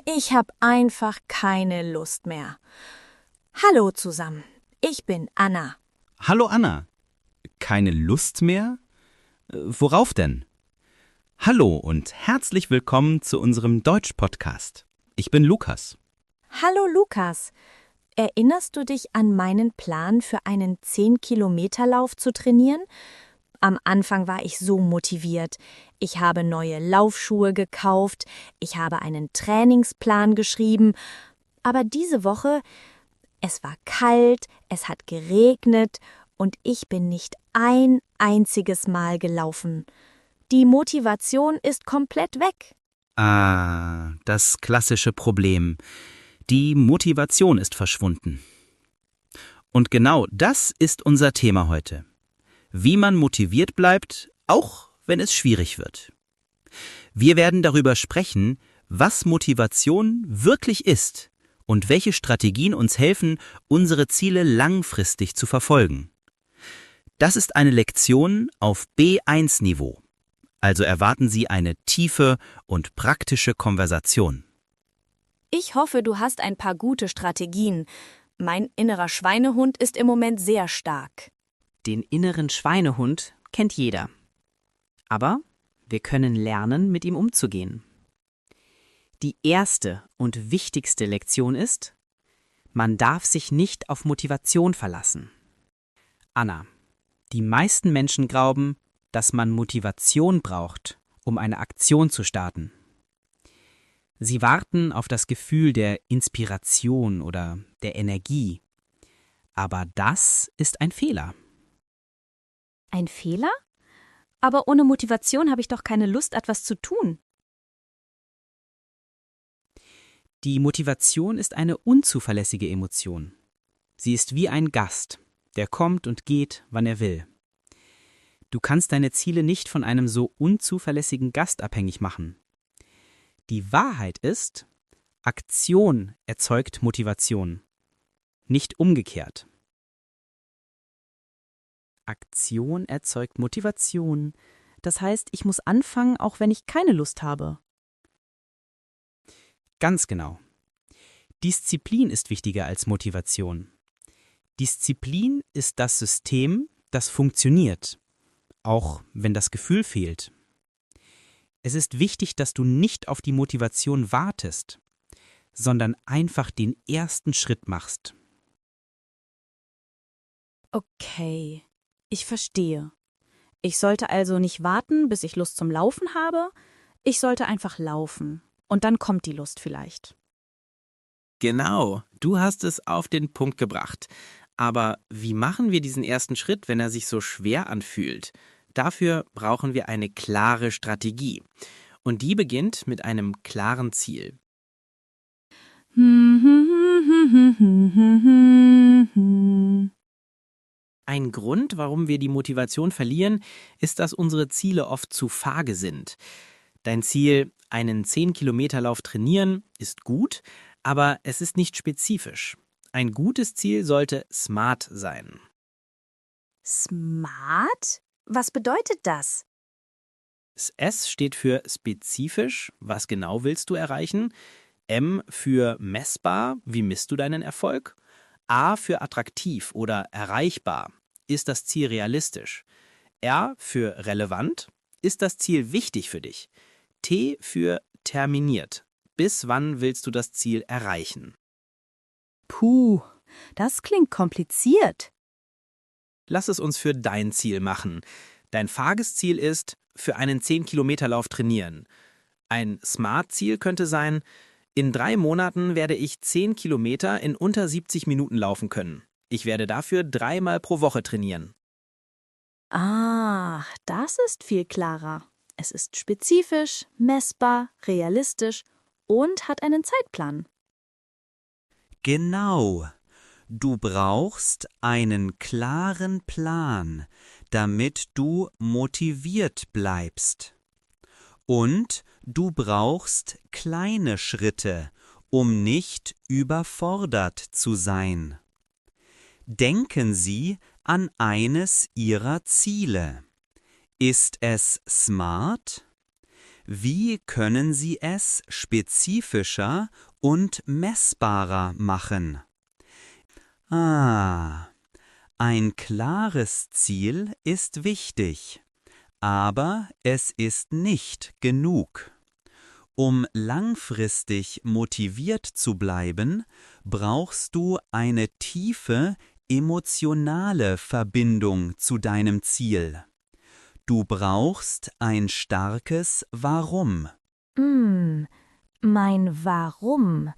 ich habe einfach keine Lust mehr. Hallo zusammen, ich bin Anna. Hallo Anna. Keine Lust mehr? Worauf denn? Hallo und herzlich willkommen zu unserem Deutsch-Podcast. Ich bin Lukas. Hallo Lukas, erinnerst du dich an meinen Plan für einen 10-Kilometer-Lauf zu trainieren? Am Anfang war ich so motiviert. Ich habe neue Laufschuhe gekauft, ich habe einen Trainingsplan geschrieben. Aber diese Woche, es war kalt, es hat geregnet und ich bin nicht ein einziges Mal gelaufen. Die Motivation ist komplett weg. Ah, das klassische Problem. Die Motivation ist verschwunden. Und genau das ist unser Thema heute. Wie man motiviert bleibt, auch wenn es schwierig wird. Wir werden darüber sprechen, was Motivation wirklich ist und welche Strategien uns helfen, unsere Ziele langfristig zu verfolgen. Das ist eine Lektion auf B1-Niveau. Also erwarten Sie eine tiefe und praktische Konversation. Ich hoffe, du hast ein paar gute Strategien. Mein innerer Schweinehund ist im Moment sehr stark. Den inneren Schweinehund kennt jeder. Aber wir können lernen, mit ihm umzugehen. Die erste und wichtigste Lektion ist, man darf sich nicht auf Motivation verlassen. Anna, die meisten Menschen glauben, dass man Motivation braucht, um eine Aktion zu starten. Sie warten auf das Gefühl der Inspiration oder der Energie. Aber das ist ein Fehler. Ein Fehler? Aber ohne Motivation habe ich doch keine Lust, etwas zu tun. Die Motivation ist eine unzuverlässige Emotion. Sie ist wie ein Gast, der kommt und geht, wann er will. Du kannst deine Ziele nicht von einem so unzuverlässigen Gast abhängig machen. Die Wahrheit ist, Aktion erzeugt Motivation, nicht umgekehrt. Aktion erzeugt Motivation. Das heißt, ich muss anfangen, auch wenn ich keine Lust habe. Ganz genau. Disziplin ist wichtiger als Motivation. Disziplin ist das System, das funktioniert, auch wenn das Gefühl fehlt. Es ist wichtig, dass du nicht auf die Motivation wartest, sondern einfach den ersten Schritt machst. Okay, ich verstehe. Ich sollte also nicht warten, bis ich Lust zum Laufen habe. Ich sollte einfach laufen. Und dann kommt die Lust vielleicht. Genau, du hast es auf den Punkt gebracht. Aber wie machen wir diesen ersten Schritt, wenn er sich so schwer anfühlt? Dafür brauchen wir eine klare Strategie. Und die beginnt mit einem klaren Ziel. Ein Grund, warum wir die Motivation verlieren, ist, dass unsere Ziele oft zu vage sind. Dein Ziel, einen 10-Kilometer-Lauf trainieren, ist gut, aber es ist nicht spezifisch. Ein gutes Ziel sollte SMART sein. Smart? Was bedeutet das? Das S steht für spezifisch, was genau willst du erreichen? M für messbar, wie misst du deinen Erfolg? A für attraktiv oder erreichbar, ist das Ziel realistisch? R für relevant, ist das Ziel wichtig für dich? T für terminiert, bis wann willst du das Ziel erreichen? Puh, das klingt kompliziert. Lass es uns für dein Ziel machen. Dein vages Ziel ist, für einen 10-Kilometer-Lauf trainieren. Ein Smart-Ziel könnte sein, in 3 Monaten werde ich 10 Kilometer in unter 70 Minuten laufen können. Ich werde dafür 3-mal pro Woche trainieren. Ah, das ist viel klarer. Es ist spezifisch, messbar, realistisch und hat einen Zeitplan. Genau. Du brauchst einen klaren Plan, damit du motiviert bleibst. Und du brauchst kleine Schritte, um nicht überfordert zu sein. Denken Sie an eines Ihrer Ziele. Ist es SMART? Wie können Sie es spezifischer und messbarer machen? Ein klares Ziel ist wichtig, aber es ist nicht genug. Um langfristig motiviert zu bleiben, brauchst du eine tiefe, emotionale Verbindung zu deinem Ziel. Du brauchst ein starkes Warum. Mein Warum.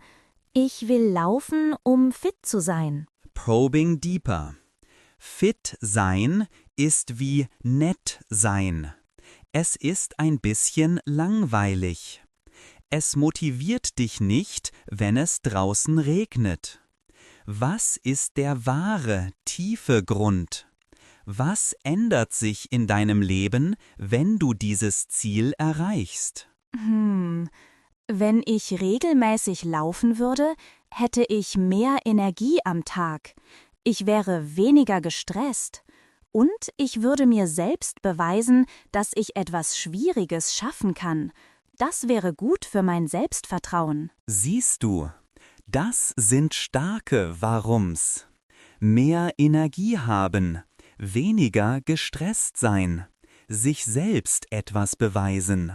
Ich will laufen, um fit zu sein. Probing deeper. Fit sein ist wie nett sein. Es ist ein bisschen langweilig. Es motiviert dich nicht, wenn es draußen regnet. Was ist der wahre, tiefe Grund? Was ändert sich in deinem Leben, wenn du dieses Ziel erreichst? Wenn ich regelmäßig laufen würde, hätte ich mehr Energie am Tag. Ich wäre weniger gestresst. Und ich würde mir selbst beweisen, dass ich etwas Schwieriges schaffen kann. Das wäre gut für mein Selbstvertrauen. Siehst du, das sind starke Warums. Mehr Energie haben, weniger gestresst sein, sich selbst etwas beweisen.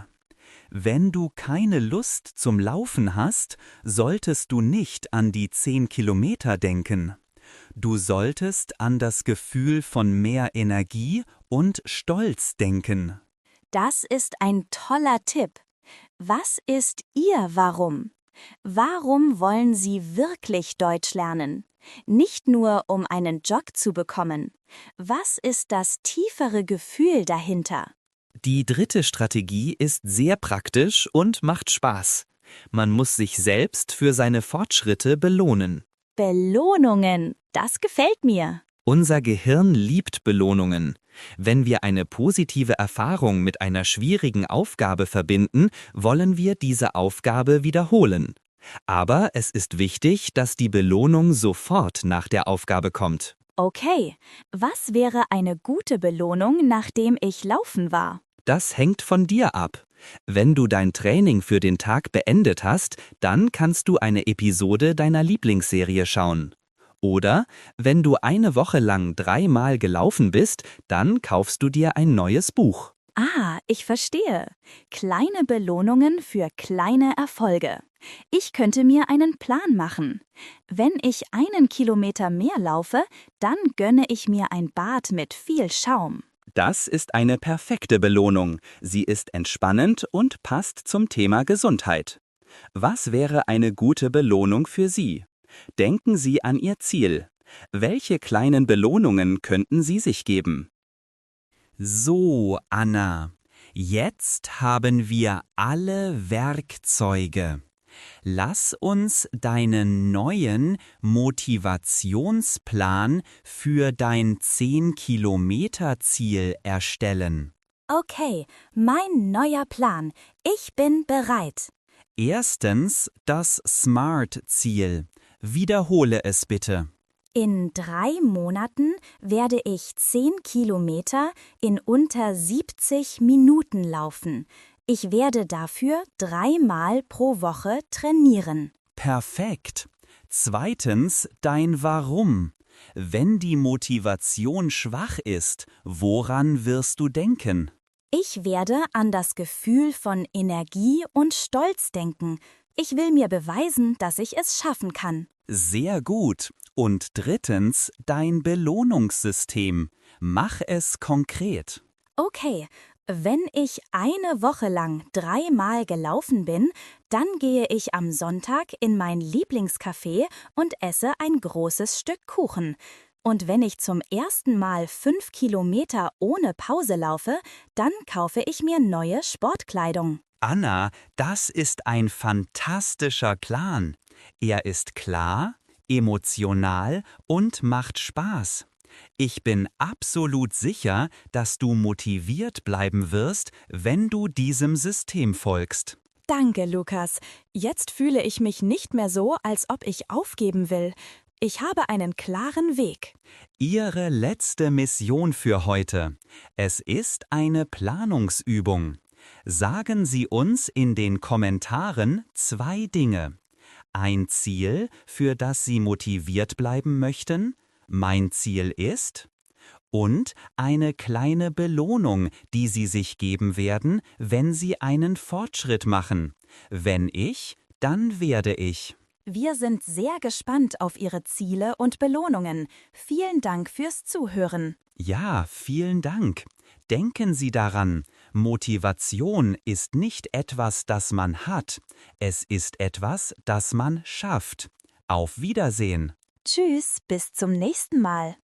Wenn du keine Lust zum Laufen hast, solltest du nicht an die 10 Kilometer denken. Du solltest an das Gefühl von mehr Energie und Stolz denken. Das ist ein toller Tipp. Was ist Ihr Warum? Warum wollen Sie wirklich Deutsch lernen? Nicht nur, um einen Jog zu bekommen. Was ist das tiefere Gefühl dahinter? Die dritte Strategie ist sehr praktisch und macht Spaß. Man muss sich selbst für seine Fortschritte belohnen. Belohnungen, das gefällt mir. Unser Gehirn liebt Belohnungen. Wenn wir eine positive Erfahrung mit einer schwierigen Aufgabe verbinden, wollen wir diese Aufgabe wiederholen. Aber es ist wichtig, dass die Belohnung sofort nach der Aufgabe kommt. Okay, was wäre eine gute Belohnung, nachdem ich laufen war? Das hängt von dir ab. Wenn du dein Training für den Tag beendet hast, dann kannst du eine Episode deiner Lieblingsserie schauen. Oder wenn du eine Woche lang 3-mal gelaufen bist, dann kaufst du dir ein neues Buch. Ich verstehe. Kleine Belohnungen für kleine Erfolge. Ich könnte mir einen Plan machen. Wenn ich 1 Kilometer mehr laufe, dann gönne ich mir ein Bad mit viel Schaum. Das ist eine perfekte Belohnung. Sie ist entspannend und passt zum Thema Gesundheit. Was wäre eine gute Belohnung für Sie? Denken Sie an Ihr Ziel. Welche kleinen Belohnungen könnten Sie sich geben? So, Anna, jetzt haben wir alle Werkzeuge. Lass uns deinen neuen Motivationsplan für dein 10-Kilometer-Ziel erstellen. Okay, mein neuer Plan. Ich bin bereit. Erstens das SMART-Ziel. Wiederhole es bitte. In 3 Monaten werde ich 10 Kilometer in unter 70 Minuten laufen. Ich werde dafür 3-mal pro Woche trainieren. Perfekt. Zweitens dein Warum. Wenn die Motivation schwach ist, woran wirst du denken? Ich werde an das Gefühl von Energie und Stolz denken. Ich will mir beweisen, dass ich es schaffen kann. Sehr gut. Und drittens dein Belohnungssystem. Mach es konkret. Okay, wenn ich eine Woche lang 3-mal gelaufen bin, dann gehe ich am Sonntag in mein Lieblingscafé und esse ein großes Stück Kuchen. Und wenn ich zum ersten Mal 5 Kilometer ohne Pause laufe, dann kaufe ich mir neue Sportkleidung. Anna, das ist ein fantastischer Plan. Er ist klar, emotional und macht Spaß. Ich bin absolut sicher, dass du motiviert bleiben wirst, wenn du diesem System folgst. Danke, Lukas. Jetzt fühle ich mich nicht mehr so, als ob ich aufgeben will. Ich habe einen klaren Weg. Ihre letzte Mission für heute. Es ist eine Planungsübung. Sagen Sie uns in den Kommentaren 2 Dinge. Ein Ziel, für das Sie motiviert bleiben möchten, mein Ziel ist, und eine kleine Belohnung, die Sie sich geben werden, wenn Sie einen Fortschritt machen. Wenn ich, dann werde ich. Wir sind sehr gespannt auf Ihre Ziele und Belohnungen. Vielen Dank fürs Zuhören. Ja, vielen Dank. Denken Sie daran, Motivation ist nicht etwas, das man hat. Es ist etwas, das man schafft. Auf Wiedersehen. Tschüss, bis zum nächsten Mal.